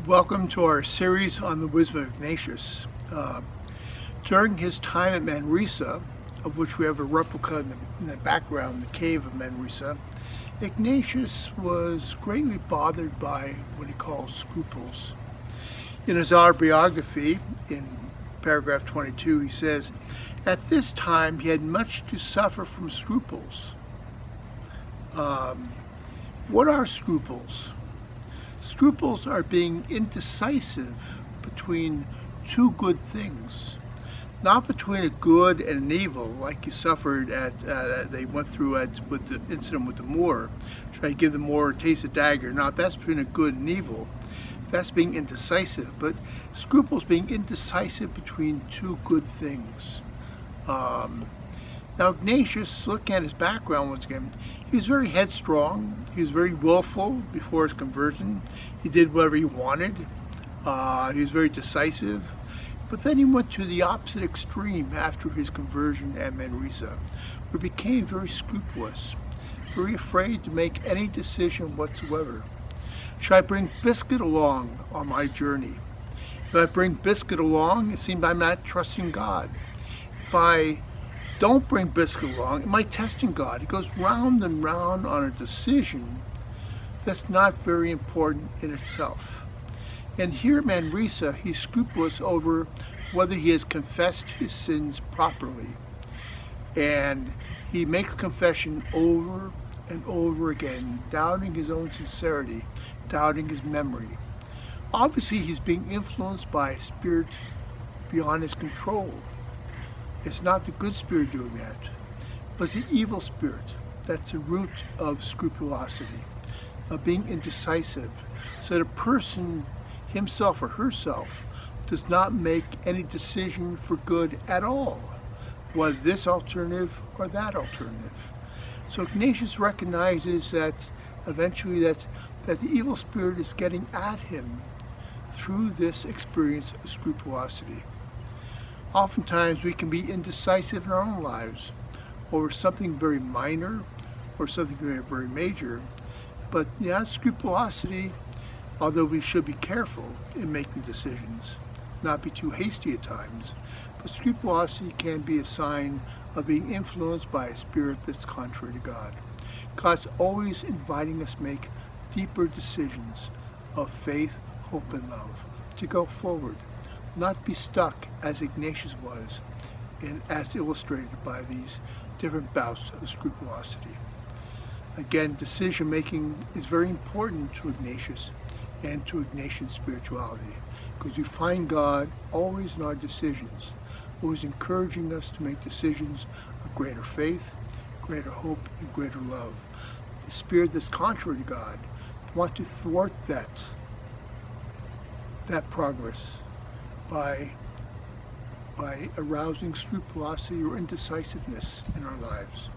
Welcome to our series on the wisdom of Ignatius. During his time at Manresa, of which we have a replica in the background, the cave of Manresa, Ignatius was greatly bothered by what he calls scruples. In his autobiography, in paragraph 22, he says, at this time he had much to suffer from scruples. What are scruples? Scruples are being indecisive between two good things, not between a good and an evil, like you suffered they went through with the incident with the Moor. Should I give the Moor a taste of dagger? Not that's between a good and evil. That's being indecisive. But scruples being indecisive between two good things. Now Ignatius, looking at his background once again, he was very headstrong, he was very willful before his conversion, he did whatever he wanted, he was very decisive, but then he went to the opposite extreme after his conversion at Manresa, where he became very scrupulous, very afraid to make any decision whatsoever. Should I bring Biscuit along on my journey? If I bring Biscuit along, it seems I'm not trusting God. If I don't bring Biscuit along, am I testing God? He goes round and round on a decision that's not very important in itself. And here at Manresa, he's scrupulous over whether he has confessed his sins properly. And he makes confession over and over again, doubting his own sincerity, doubting his memory. Obviously, he's being influenced by a spirit beyond his control. It's not the good spirit doing that, but it's the evil spirit. That's the root of scrupulosity, of being indecisive. So that a person, himself or herself, does not make any decision for good at all, whether this alternative or that alternative. So Ignatius recognizes that eventually that the evil spirit is getting at him through this experience of scrupulosity. Oftentimes we can be indecisive in our own lives over something very minor or something very major, but scrupulosity, although we should be careful in making decisions, not be too hasty at times, but scrupulosity can be a sign of being influenced by a spirit that's contrary to God. God's always inviting us to make deeper decisions of faith, hope, and love, to go forward. Not be stuck as Ignatius was, and as illustrated by these different bouts of scrupulosity. Again, decision making is very important to Ignatius and to Ignatian spirituality, because we find God always in our decisions, always encouraging us to make decisions of greater faith, greater hope, and greater love. The spirit that's contrary to God wants to thwart that progress by arousing scrupulosity or indecisiveness in our lives.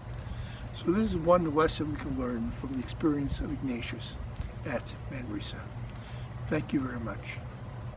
So this is one lesson we can learn from the experience of Ignatius at Manresa. Thank you very much.